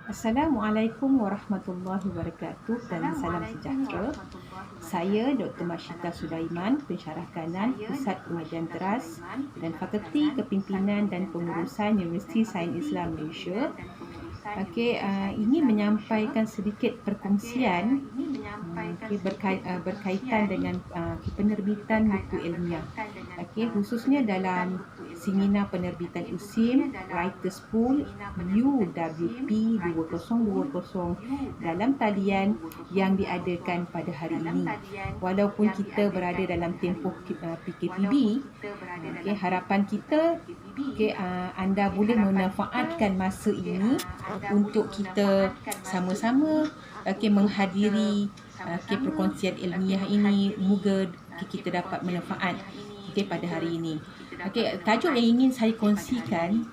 Assalamualaikum warahmatullahi wabarakatuh dan salam sejahtera. Saya Dr. Masyita Sulaiman, pensyarah kanan Pusat Pengajian Teras dan Fakulti Kepimpinan dan Pengurusan Universiti Sains Islam Malaysia. Ini menyampaikan sedikit perkongsian berkaitan dengan penerbitan buku ilmiah. Khususnya dalam seminar penerbitan USIM Writers Pool UWP 2020 dalam talian yang diadakan pada hari ini. Walaupun kita berada dalam tempoh PKPB, harapan kita anda boleh memanfaatkan masa ini untuk kita sama-sama menghadiri perkongsian ilmiah ini. Moga kita dapat manfaat pada hari ini. Tajuk yang ingin saya kongsikan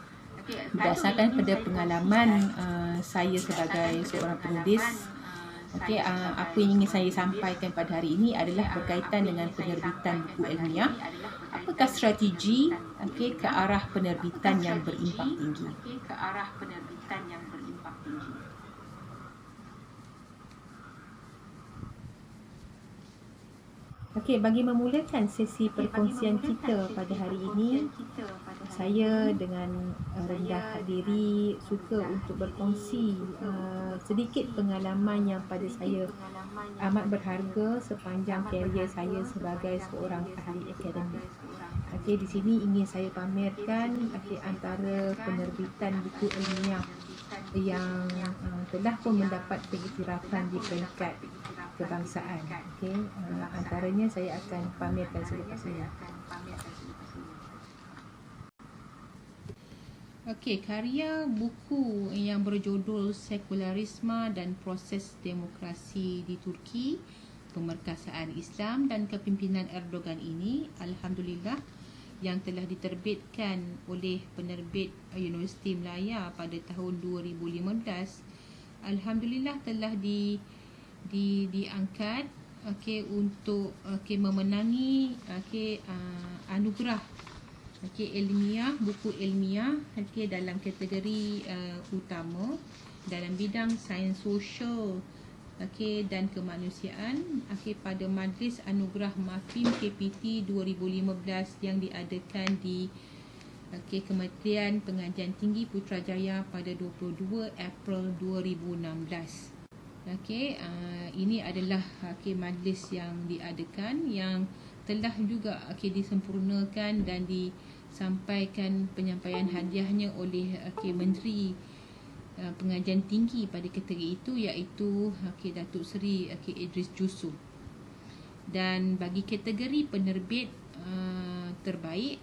berdasarkan pada pengalaman saya sebagai seorang penulis. Apa yang ingin saya sampaikan pada hari ini adalah berkaitan dengan penerbitan buku ilmiah. Apakah strategi ke arah penerbitan yang berimpak tinggi? Bagi memulakan sesi perkongsian kita pada hari ini, saya dengan rendah diri suka untuk berkongsi sedikit pengalaman yang pada saya amat berharga sepanjang karier saya sebagai seorang ahli akademik. Di sini ingin saya pamerkan antara penerbitan buku ilmiah yang telah pun mendapat pengiktirafan di peringkat kebangsaan. Antaranya saya akan pamerkan selepas ini. Karya buku yang berjudul Sekularisme dan Proses Demokrasi di Turki, Pemerkasaan Islam dan Kepimpinan Erdogan ini, alhamdulillah, yang telah diterbitkan oleh penerbit Universiti Melaya pada tahun 2015, alhamdulillah telah diangkat untuk memenangi anugerah ilmiah, buku ilmiah dalam kategori utama dalam bidang sains sosial dan kemanusiaan pada Majlis Anugerah MAPIM KPT 2015 yang diadakan di Kementerian Pengajian Tinggi Putrajaya pada 22 April 2016. Ini adalah majlis yang diadakan yang telah juga disempurnakan dan disampaikan penyampaian hadiahnya oleh Menteri Pengajian Tinggi pada kategori itu, iaitu Datuk Seri Idris Jusuf. Dan bagi kategori penerbit terbaik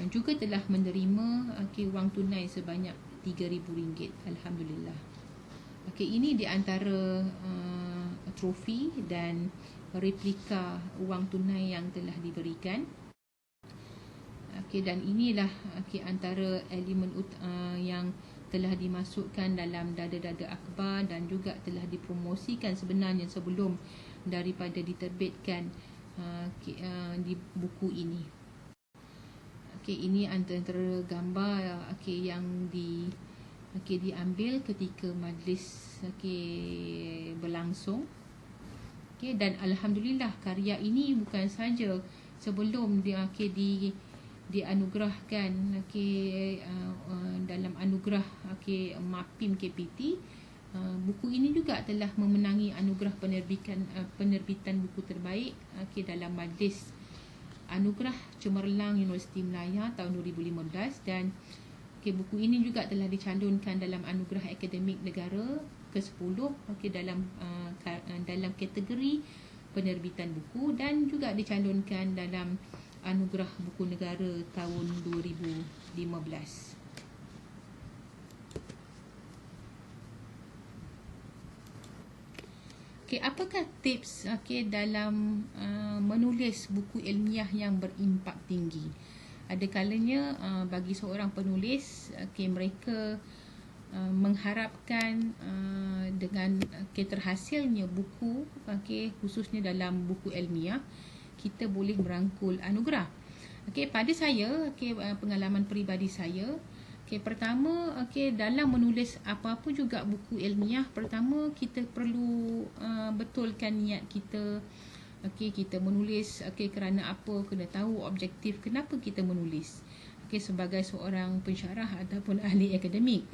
juga telah menerima wang tunai sebanyak RM3,000, alhamdulillah. Ini di antara trofi dan replika wang tunai yang telah diberikan. Dan inilah antara elemen yang telah dimasukkan dalam dada-dada akhbar dan juga telah dipromosikan sebenarnya sebelum daripada diterbitkan di buku ini. Ini antara gambar yang diambil ketika majlis berlangsung. Dan alhamdulillah karya ini bukan saja sebelum dianugerahkan dalam anugerah MAPIM KPT, buku ini juga telah memenangi anugerah penerbitan buku terbaik dalam majlis Anugerah Cemerlang Universiti Melaya tahun 2015, dan buku ini juga telah dicalonkan dalam anugerah akademik negara ke-10 dalam kategori penerbitan buku, dan juga dicalonkan dalam anugerah buku negara tahun 2015. Apakah tips dalam menulis buku ilmiah yang berimpak tinggi? Ada kalanya bagi seorang penulis mereka mengharapkan dengan terhasilnya buku khususnya dalam buku ilmiah, kita boleh merangkul anugerah. Pada saya, pengalaman peribadi saya, Pertama, dalam menulis apa-apa juga buku ilmiah, pertama kita perlu betulkan niat kita. Kita menulis kerana apa, kena tahu objektif kenapa kita menulis. Sebagai seorang pensyarah ataupun ahli akademik.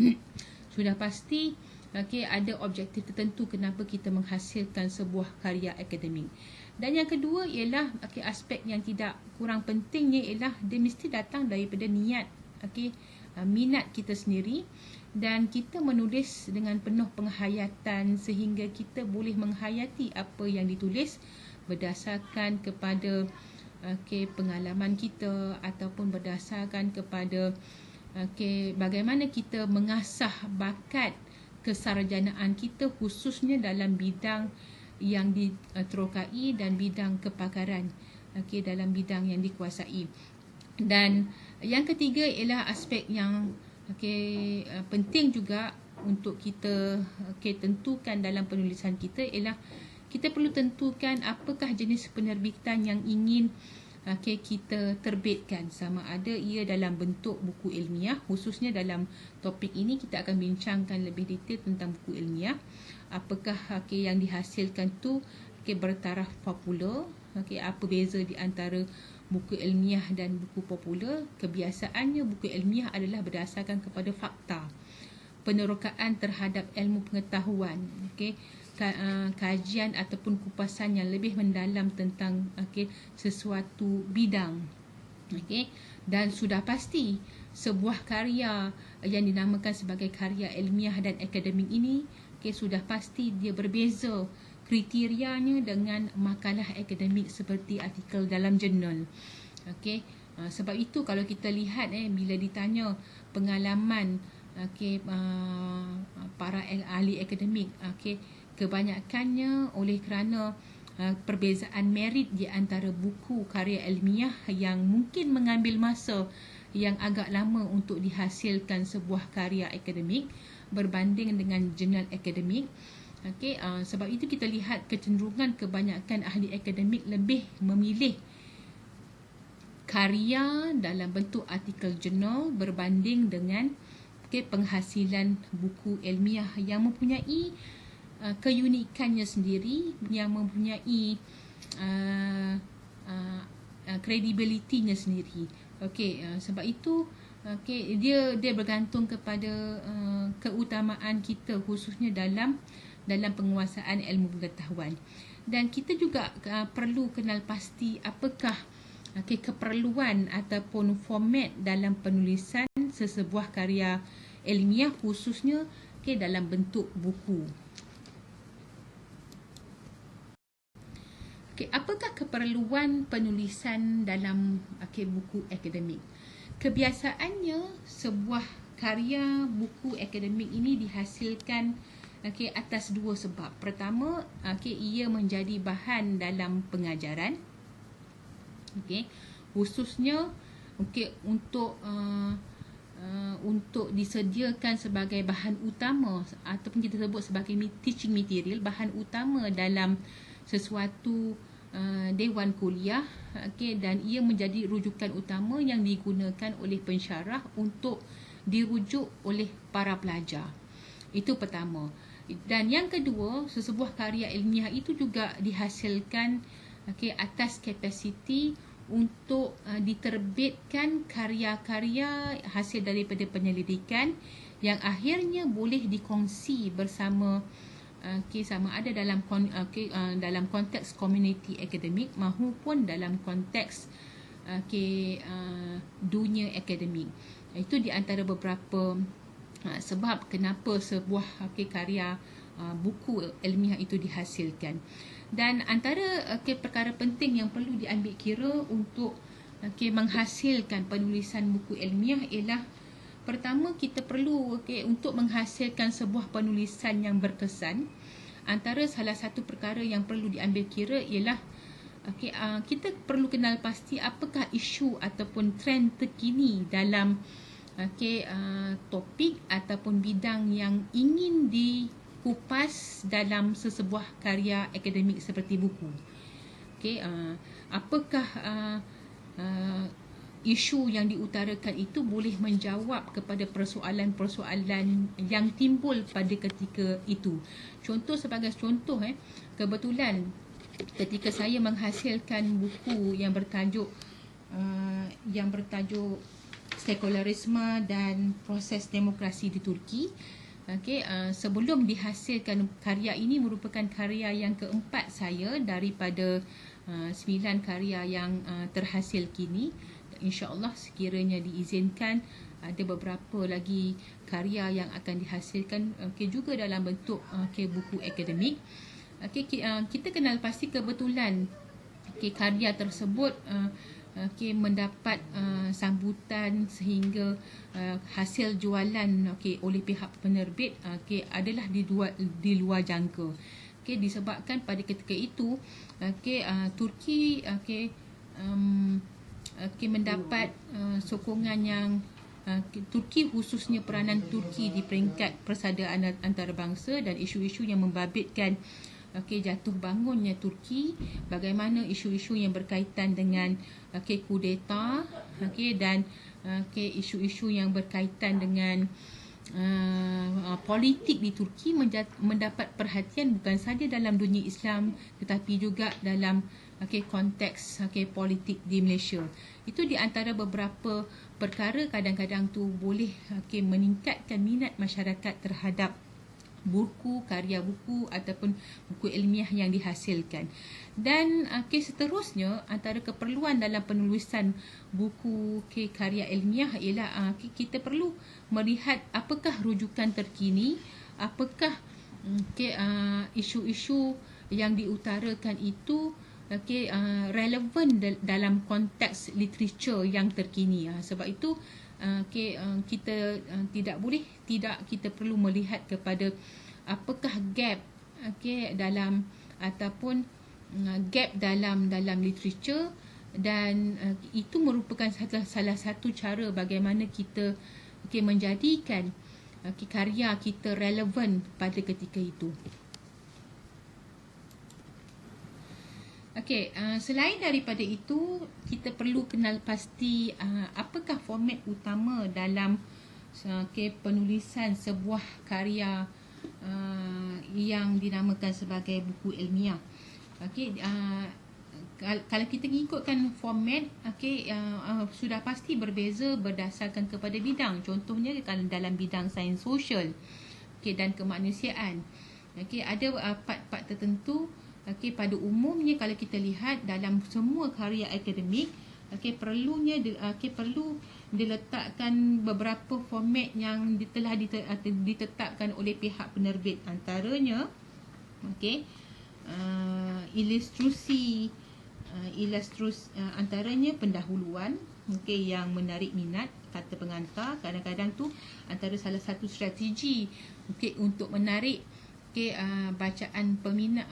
Sudah pasti ada objektif tertentu kenapa kita menghasilkan sebuah karya akademik. Dan yang kedua ialah aspek yang tidak kurang pentingnya ialah dia mesti datang daripada niat, minat kita sendiri, dan kita menulis dengan penuh penghayatan sehingga kita boleh menghayati apa yang ditulis berdasarkan kepada pengalaman kita ataupun berdasarkan kepada bagaimana kita mengasah bakat kesarjanaan kita khususnya dalam bidang yang diterokai dan bidang kepakaran dalam bidang yang dikuasai. Dan yang ketiga ialah aspek yang penting juga untuk kita tentukan dalam penulisan kita ialah kita perlu tentukan apakah jenis penerbitan yang ingin kita terbitkan, sama ada ia dalam bentuk buku ilmiah. Khususnya dalam topik ini kita akan bincangkan lebih detail tentang buku ilmiah. Apakah yang dihasilkan tu bertaraf popular, apa beza di antara buku ilmiah dan buku popular. Kebiasaannya buku ilmiah adalah berdasarkan kepada fakta, penerokaan terhadap ilmu pengetahuan, kajian ataupun kupasan yang lebih mendalam tentang sesuatu bidang. Dan sudah pasti sebuah karya yang dinamakan sebagai karya ilmiah dan akademik ini sudah pasti dia berbeza kriterianya dengan makalah akademik seperti artikel dalam jurnal. Sebab itu kalau kita lihat bila ditanya pengalaman para ahli akademik, kebanyakannya oleh kerana perbezaan merit di antara buku karya ilmiah yang mungkin mengambil masa yang agak lama untuk dihasilkan sebuah karya akademik berbanding dengan jurnal akademik. Sebab itu kita lihat kecenderungan kebanyakan ahli akademik lebih memilih karya dalam bentuk artikel jurnal berbanding dengan penghasilan buku ilmiah yang mempunyai keunikannya sendiri, yang mempunyai credibility-nya sendiri. Sebab itu dia bergantung kepada keutamaan kita khususnya dalam penguasaan ilmu pengetahuan. Dan kita juga perlu kenal pasti apakah keperluan ataupun format dalam penulisan sesebuah karya ilmiah khususnya dalam bentuk buku. Apakah keperluan penulisan dalam buku akademik? Kebiasaannya sebuah karya buku akademik ini dihasilkan atas dua sebab. Pertama, ia menjadi bahan dalam pengajaran. Khususnya untuk disediakan sebagai bahan utama ataupun kita sebut sebagai teaching material, bahan utama dalam sesuatu dewan kuliah, dan ia menjadi rujukan utama yang digunakan oleh pensyarah untuk dirujuk oleh para pelajar. Itu pertama. Dan yang kedua, sesebuah karya ilmiah itu juga dihasilkan atas kapasiti untuk diterbitkan karya-karya hasil daripada penyelidikan yang akhirnya boleh dikongsi bersama sama ada dalam konteks komuniti akademik maupun dalam konteks dunia akademik. Itu di antara beberapa sebab kenapa sebuah karya buku ilmiah itu dihasilkan. Dan antara perkara penting yang perlu diambil kira untuk menghasilkan penulisan buku ilmiah ialah pertama, kita perlu untuk menghasilkan sebuah penulisan yang berkesan. Antara salah satu perkara yang perlu diambil kira ialah kita perlu kenal pasti apakah isu ataupun trend terkini dalam topik ataupun bidang yang ingin dikupas dalam sesebuah karya akademik seperti buku. Apakah isu yang diutarakan itu boleh menjawab kepada persoalan-persoalan yang timbul pada ketika itu. Sebagai contoh, kebetulan ketika saya menghasilkan buku yang bertajuk Sekularisme dan Proses Demokrasi di Turki. Sebelum dihasilkan, karya ini merupakan karya yang keempat saya daripada 9 karya yang terhasil kini. InsyaAllah sekiranya diizinkan, ada beberapa lagi karya yang akan dihasilkan juga dalam bentuk buku akademik. Kita kenal pasti kebetulan karya tersebut mendapat sambutan sehingga hasil jualan oleh pihak penerbit adalah di luar jangka. Disebabkan pada ketika itu Turki mendapat sokongan yang Turki, khususnya peranan Turki di peringkat persaudaraan antarabangsa dan isu-isu yang membabitkan jatuh bangunnya Turki, bagaimana isu-isu yang berkaitan dengan kudeta dan isu-isu yang berkaitan dengan politik di Turki mendapat perhatian bukan sahaja dalam dunia Islam tetapi juga dalam konteks politik di Malaysia. Itu di antara beberapa perkara kadang-kadang tu boleh meningkatkan minat masyarakat terhadap buku, karya buku ataupun buku ilmiah yang dihasilkan. Dan seterusnya, antara keperluan dalam penulisan buku karya ilmiah ialah kita perlu melihat apakah rujukan terkini, apakah isu-isu yang diutarakan itu relevan dalam konteks literature yang terkini. Sebab itu kita kita perlu melihat kepada apakah gap dalam ataupun gap dalam literature, dan itu merupakan salah satu cara bagaimana kita menjadikan karya kita relevan pada ketika itu. Selain daripada itu, kita perlu kenal pasti apakah format utama dalam penulisan sebuah karya yang dinamakan sebagai buku ilmiah. Kalau kita mengikutkan format, sudah pasti berbeza berdasarkan kepada bidang. Contohnya kalau dalam bidang sains sosial dan kemanusiaan, ada part-part tertentu. Pada umumnya kalau kita lihat dalam semua karya akademik, perlu diletakkan beberapa format yang telah ditetapkan oleh pihak penerbit. Antaranya ilustrasi, antaranya pendahuluan yang menarik minat kata pengantar. Kadang-kadang tu antara salah satu strategi untuk menarik bacaan peminat,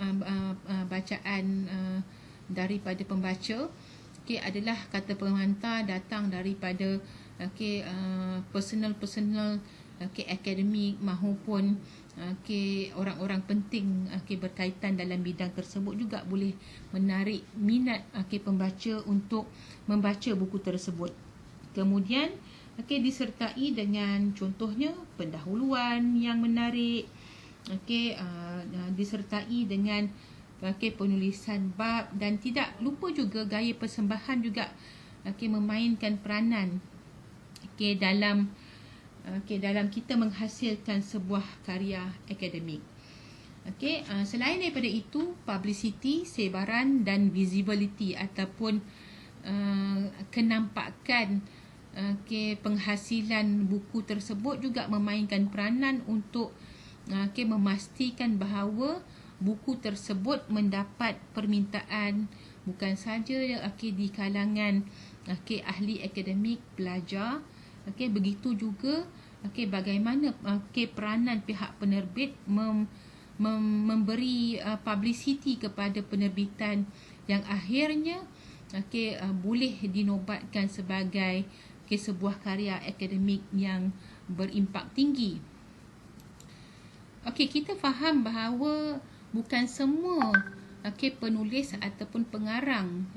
bacaan daripada pembaca adalah kata pengantar datang daripada personal akademik maupun orang-orang penting berkaitan dalam bidang tersebut juga boleh menarik minat pembaca untuk membaca buku tersebut. Kemudian disertai dengan contohnya pendahuluan yang menarik, disertai dengan penulisan bab, dan tidak lupa juga gaya persembahan juga memainkan peranan dalam kita menghasilkan sebuah karya akademik. Selain daripada itu, publicity, sebaran dan visibility ataupun kenampakan penghasilan buku tersebut juga memainkan peranan untuk memastikan bahawa buku tersebut mendapat permintaan bukan sahaja di kalangan ahli akademik, pelajar, begitu juga bagaimana peranan pihak penerbit memberi publicity kepada penerbitan yang akhirnya boleh dinobatkan sebagai sebuah karya akademik yang berimpak tinggi. Kita faham bahawa bukan semua penulis ataupun pengarang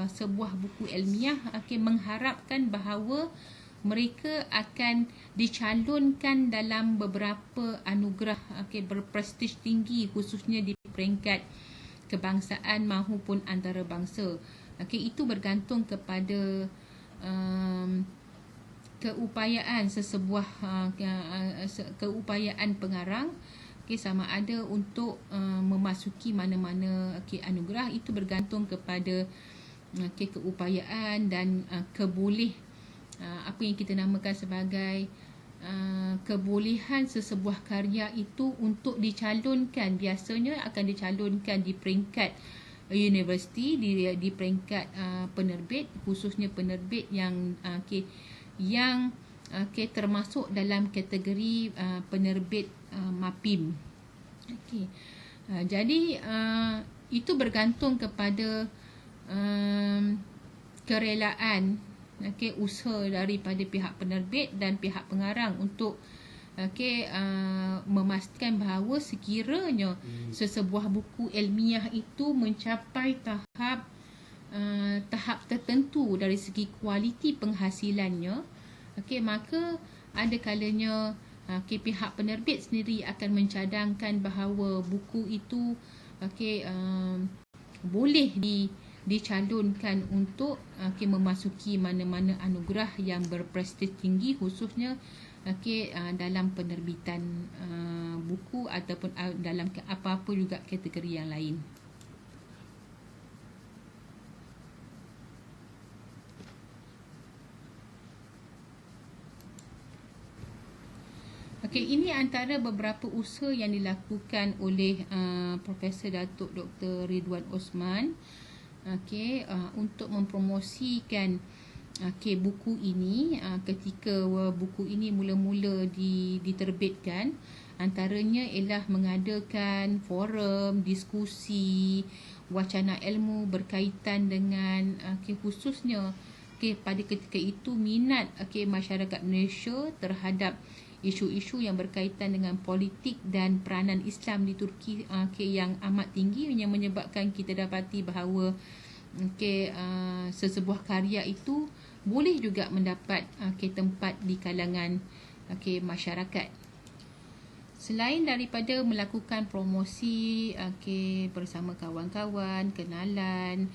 sebuah buku ilmiah mengharapkan bahawa mereka akan dicalonkan dalam beberapa anugerah berprestij tinggi, khususnya di peringkat kebangsaan maupun antarabangsa. Itu bergantung kepada keupayaan sesebuah keupayaan pengarang, sama ada untuk memasuki mana-mana anugerah. Itu bergantung kepada keupayaan dan apa yang kita namakan sebagai kebolehan sesebuah karya itu untuk dicalonkan. Biasanya akan dicalonkan di peringkat universiti, di peringkat penerbit, khususnya penerbit yang termasuk dalam kategori penerbit MAPIM. Jadi itu bergantung kepada kerelaan usaha daripada pihak penerbit dan pihak pengarang untuk memastikan bahawa sekiranya sesebuah buku ilmiah itu mencapai tahap tertentu dari segi kualiti penghasilannya, maka ada kalanya pihak penerbit sendiri akan mencadangkan bahawa buku itu boleh dicalonkan untuk memasuki mana-mana anugerah yang berprestij tinggi, khususnya dalam penerbitan buku ataupun dalam apa-apa juga kategori yang lain. Ini antara beberapa usaha yang dilakukan oleh Profesor Datuk Dr. Ridwan Osman untuk mempromosikan buku ini ketika buku ini mula-mula diterbitkan. Antaranya ialah mengadakan forum, diskusi, wacana ilmu berkaitan dengan khususnya pada ketika itu minat masyarakat Malaysia terhadap isu-isu yang berkaitan dengan politik dan peranan Islam di Turki yang amat tinggi, yang menyebabkan kita dapati bahawa sesebuah karya itu boleh juga mendapat tempat di kalangan masyarakat. Selain daripada melakukan promosi bersama kawan-kawan, kenalan,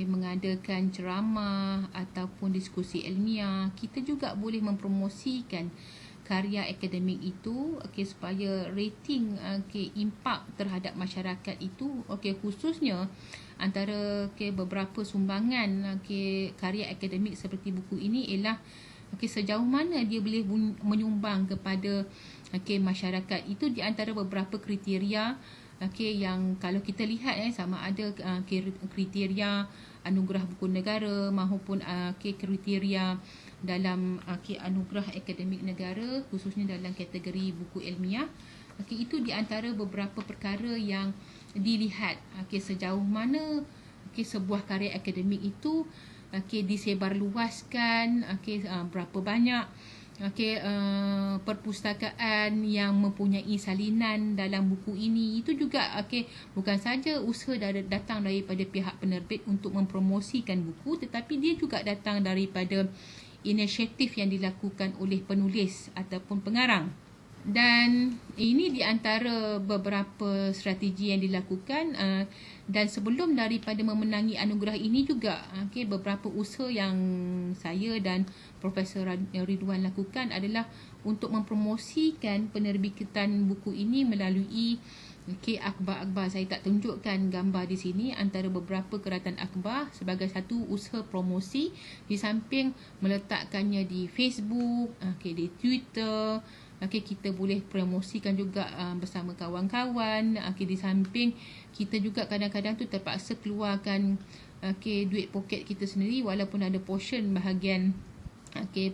mengadakan ceramah ataupun diskusi ilmiah, kita juga boleh mempromosikan karya akademik itu supaya rating impak terhadap masyarakat itu khususnya antara beberapa sumbangan karya akademik seperti buku ini ialah sejauh mana dia boleh menyumbang kepada masyarakat. Itu di antara beberapa kriteria yang kalau kita lihat sama ada kriteria anugerah buku negara maupun kriteria dalam anugerah akademik negara, khususnya dalam kategori buku ilmiah. Itu di antara beberapa perkara yang dilihat sejauh mana sebuah karya akademik itu disebarluaskan, berapa banyak perpustakaan yang mempunyai salinan dalam buku ini. Itu juga bukan saja usaha datang daripada pihak penerbit untuk mempromosikan buku, tetapi dia juga datang daripada inisiatif yang dilakukan oleh penulis ataupun pengarang. Dan ini di antara beberapa strategi yang dilakukan, dan sebelum daripada memenangi anugerah ini juga beberapa usaha yang saya dan Profesor Ridwan lakukan adalah untuk mempromosikan penerbitan buku ini melalui akhbar-akhbar. Saya tak tunjukkan gambar di sini, antara beberapa keratan akhbar sebagai satu usaha promosi, di samping meletakkannya di Facebook, di Twitter. Kita boleh promosikan juga bersama kawan-kawan. Di samping kita juga kadang-kadang tu terpaksa keluarkan duit poket kita sendiri, walaupun ada portion bahagian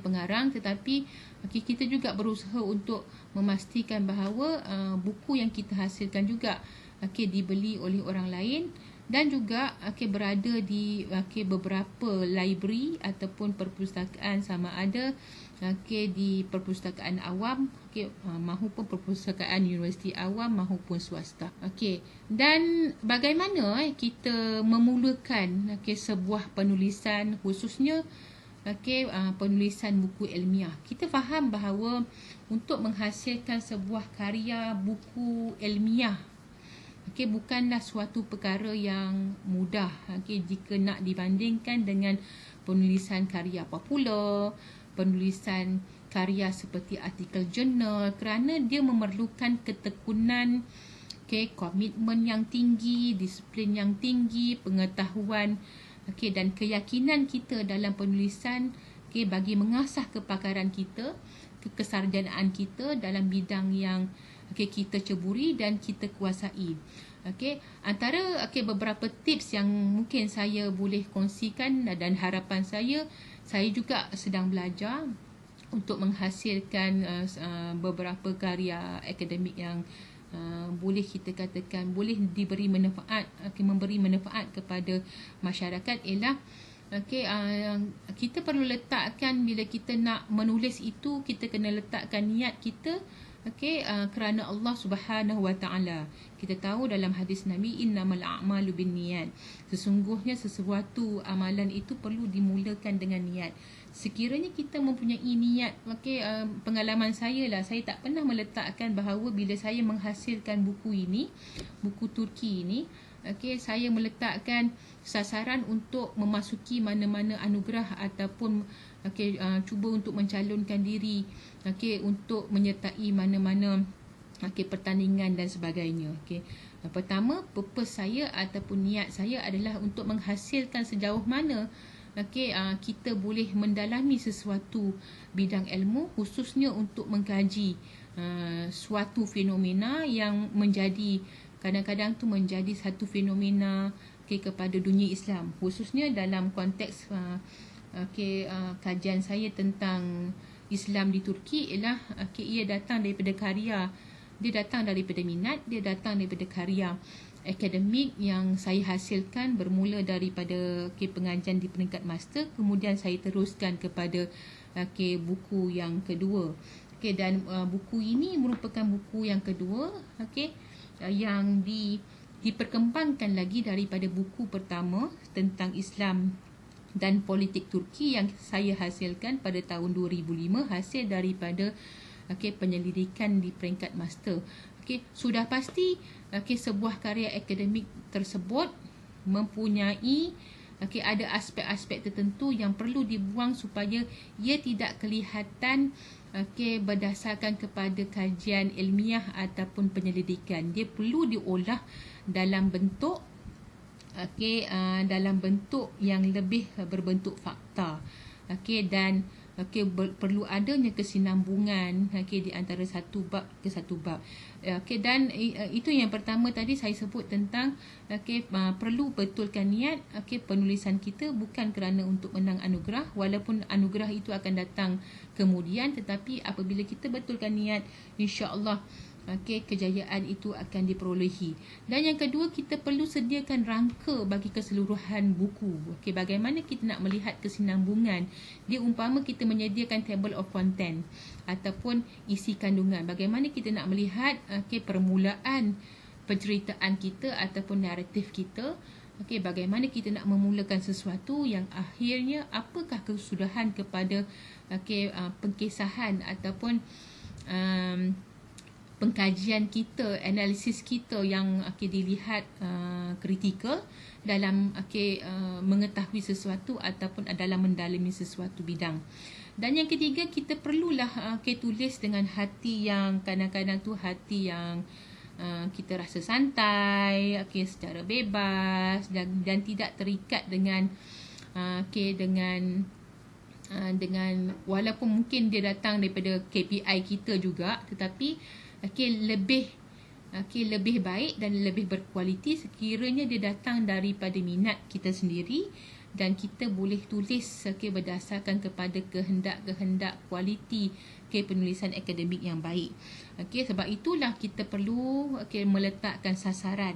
pengarang, tetapi kita juga berusaha untuk memastikan bahawa buku yang kita hasilkan juga dibeli oleh orang lain dan juga berada di beberapa library ataupun perpustakaan, sama ada di perpustakaan awam, mahupun perpustakaan universiti awam mahupun swasta. Dan bagaimana kita memulakan sebuah penulisan, khususnya penulisan buku ilmiah. Kita faham bahawa untuk menghasilkan sebuah karya buku ilmiah bukanlah suatu perkara yang mudah jika nak dibandingkan dengan penulisan karya popular, penulisan karya seperti artikel jurnal, kerana dia memerlukan ketekunan, komitmen yang tinggi, disiplin yang tinggi, pengetahuan dan keyakinan kita dalam penulisan bagi mengasah kepakaran kita, kesarjanaan kita dalam bidang yang kita ceburi dan kita kuasai. Antara beberapa tips yang mungkin saya boleh kongsikan dan harapan saya juga sedang belajar untuk menghasilkan beberapa karya akademik yang boleh kita katakan boleh diberi manfaat, memberi manfaat kepada masyarakat ialah kita perlu letakkan, bila kita nak menulis itu, kita kena letakkan niat kita kerana Allah Subhanahu Wa Taala. Kita tahu dalam hadis Nabi, innamal a'malu binniyat. Sesungguhnya sesuatu amalan itu perlu dimulakan dengan niat. Sekiranya kita mempunyai niat, pengalaman saya tak pernah meletakkan bahawa bila saya menghasilkan buku ini, buku Turki ini, saya meletakkan sasaran untuk memasuki mana-mana anugerah ataupun cuba untuk mencalonkan diri untuk menyertai mana-mana pertandingan dan sebagainya. Pertama, purpose saya ataupun niat saya adalah untuk menghasilkan sejauh mana kita boleh mendalami sesuatu bidang ilmu, khususnya untuk mengkaji suatu fenomena yang menjadi kadang-kadang tu menjadi satu fenomena kepada dunia Islam, khususnya dalam konteks kajian saya tentang Islam di Turki ialah ia datang daripada karya, dia datang daripada minat, dia datang daripada karya akademik yang saya hasilkan bermula daripada pengajian di peringkat master, kemudian saya teruskan kepada buku yang kedua. Dan buku ini merupakan buku yang kedua yang diperkembangkan lagi daripada buku pertama tentang Islam dan politik Turki yang saya hasilkan pada tahun 2005, hasil daripada penyelidikan di peringkat master. Sudah pasti sebuah karya akademik tersebut mempunyai ada aspek-aspek tertentu yang perlu dibuang supaya ia tidak kelihatan berdasarkan kepada kajian ilmiah ataupun penyelidikan. Dia perlu diolah dalam bentuk dalam bentuk yang lebih berbentuk fakta, dan perlu adanya kesinambungan di antara satu bab ke satu bab. Dan itu yang pertama tadi saya sebut tentang perlu betulkan niat penulisan kita bukan kerana untuk menang anugerah, walaupun anugerah itu akan datang kemudian, tetapi apabila kita betulkan niat, insya-Allah kejayaan itu akan diperolehi. Dan yang kedua, kita perlu sediakan rangka bagi keseluruhan buku. Bagaimana kita nak melihat kesinambungan? Dia umpama kita menyediakan table of content ataupun isi kandungan. Bagaimana kita nak melihat permulaan penceritaan kita ataupun naratif kita? Bagaimana kita nak memulakan sesuatu yang akhirnya apakah kesudahan kepada pengkisahan ataupun pengkajian kita, analisis kita yang dilihat kritikal dalam mengetahui sesuatu ataupun dalam mendalami sesuatu bidang. Dan yang ketiga, kita perlulah tulis dengan hati yang kadang-kadang tu hati yang kita rasa santai, secara bebas dan tidak terikat dengan dengan walaupun mungkin dia datang daripada KPI kita juga, tetapi lebih baik dan lebih berkualiti sekiranya dia datang daripada minat kita sendiri dan kita boleh tulis berdasarkan kepada kehendak-kehendak kualiti penulisan akademik yang baik. Sebab itulah kita perlu meletakkan sasaran.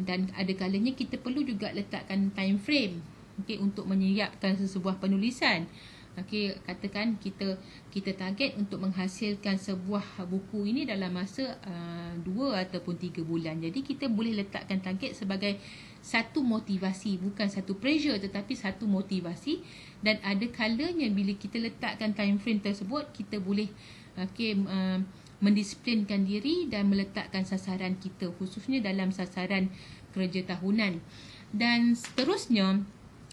Dan ada kalanya kita perlu juga letakkan time frame untuk menyiapkan sebuah penulisan. okey, katakan kita target untuk menghasilkan sebuah buku ini dalam masa 2 ataupun 3 bulan. Jadi kita boleh letakkan target sebagai satu motivasi, bukan satu pressure, tetapi satu motivasi. Dan ada kalanya bila kita letakkan time frame tersebut, kita boleh mendisiplinkan diri dan meletakkan sasaran kita, khususnya dalam sasaran kerja tahunan. Dan seterusnya,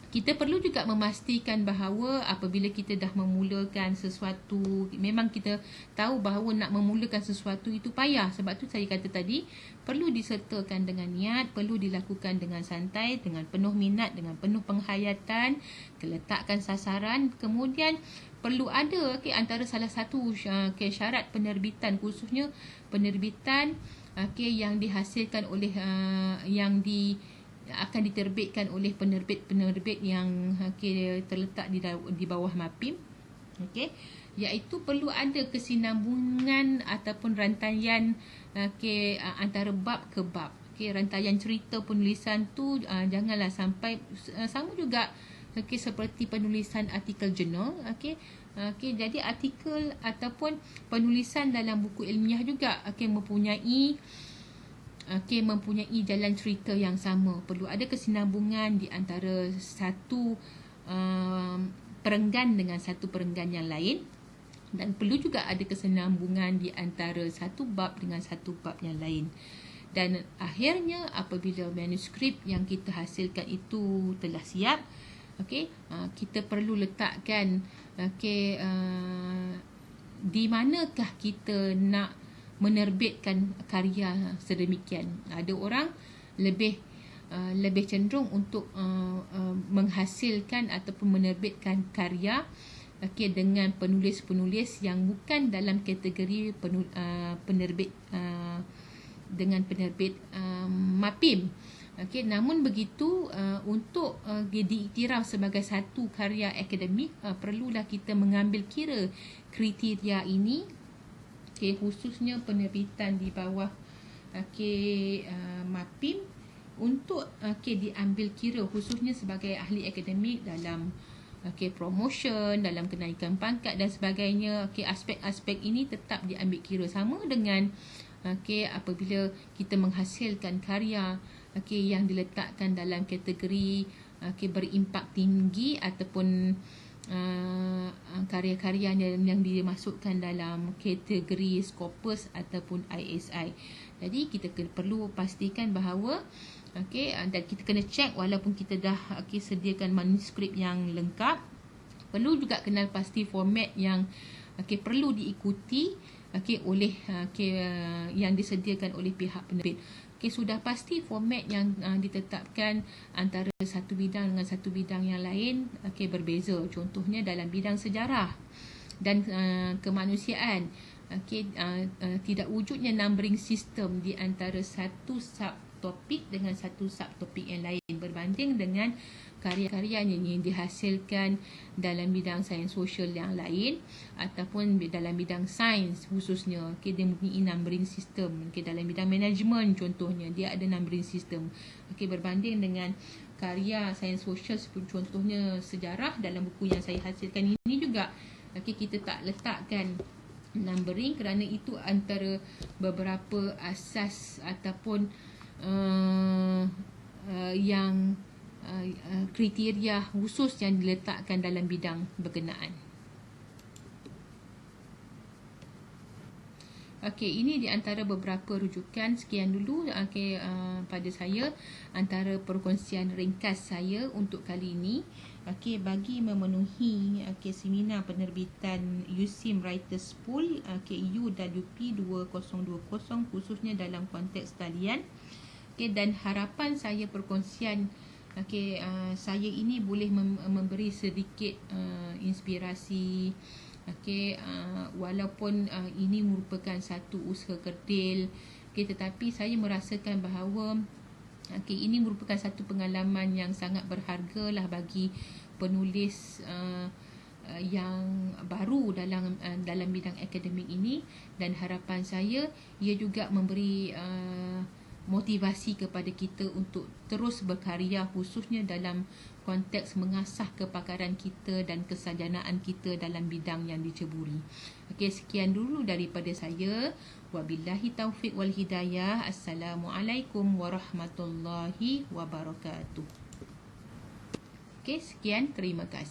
kita perlu juga memastikan bahawa apabila kita dah memulakan sesuatu, memang kita tahu bahawa nak memulakan sesuatu itu payah. Sebab tu saya kata tadi, perlu disertakan dengan niat, perlu dilakukan dengan santai, dengan penuh minat, dengan penuh penghayatan, letakkan sasaran. Kemudian perlu ada antara salah satu syarat penerbitan, khususnya penerbitan yang dihasilkan oleh akan diterbitkan oleh penerbit-penerbit yang terletak di bawah MAPIM, iaitu perlu ada kesinambungan ataupun rantaian antara bab ke bab. Rantaian cerita penulisan tu janganlah sampai sama juga seperti penulisan artikel jurnal. Jadi artikel ataupun penulisan dalam buku ilmiah juga mempunyai jalan cerita yang sama. Perlu ada kesinambungan di antara satu perenggan dengan satu perenggan yang lain, dan perlu juga ada kesinambungan di antara satu bab dengan satu bab yang lain. Dan akhirnya apabila manuskrip yang kita hasilkan itu telah siap, kita perlu letakkan di manakah kita nak menerbitkan karya sedemikian. Ada orang lebih cenderung untuk menghasilkan ataupun menerbitkan karya dengan penulis-penulis yang bukan dalam kategori penerbit dengan penerbit MAPIM. Namun begitu, untuk diiktiraf sebagai satu karya akademik, perlulah kita mengambil kira kriteria ini, khususnya penerbitan di bawah MAPIM, untuk diambil kira khususnya sebagai ahli akademik dalam promotion, dalam kenaikan pangkat dan sebagainya. Aspek-aspek ini tetap diambil kira, sama dengan apabila kita menghasilkan karya yang diletakkan dalam kategori berimpak tinggi ataupun karya-karya yang dimasukkan dalam kategori Scopus ataupun ISI. Jadi kita perlu pastikan bahawa dan kita kena check, walaupun kita dah sediakan manuskrip yang lengkap, perlu juga kenal pasti format yang perlu diikuti oleh yang disediakan oleh pihak penerbit. Sudah pasti format yang ditetapkan antara satu bidang dengan satu bidang yang lain berbeza. Contohnya dalam bidang sejarah dan kemanusiaan, tidak wujudnya numbering system di antara satu subtopik dengan satu subtopik yang lain, berbanding dengan karya-karya yang dihasilkan dalam bidang sains sosial yang lain ataupun dalam bidang sains khususnya. Dia mempunyai numbering system. Dalam bidang management contohnya, dia ada numbering system. Berbanding dengan karya sains sosial, contohnya sejarah, dalam buku yang saya hasilkan ini juga kita tak letakkan numbering, kerana itu antara beberapa asas ataupun yang kriteria khusus yang diletakkan dalam bidang berkenaan. Ini di antara beberapa rujukan. Sekian dulu pada saya antara perkongsian ringkas saya untuk kali ini. Bagi memenuhi seminar penerbitan USIM Writers Pool UWP 2020, khususnya dalam konteks talian, dan harapan saya perkongsian saya ini boleh memberi sedikit inspirasi, walaupun ini merupakan satu usaha kerdil, tetapi saya merasakan bahawa ini merupakan satu pengalaman yang sangat berharga lah bagi penulis yang baru dalam bidang akademik ini. Dan harapan saya ia juga memberi motivasi kepada kita untuk terus berkarya, khususnya dalam konteks mengasah kepakaran kita dan kesarjanaan kita dalam bidang yang diceburi. Okey, sekian dulu daripada saya. Wabillahi taufiq wal hidayah. Assalamualaikum warahmatullahi wabarakatuh. Okey, sekian, terima kasih.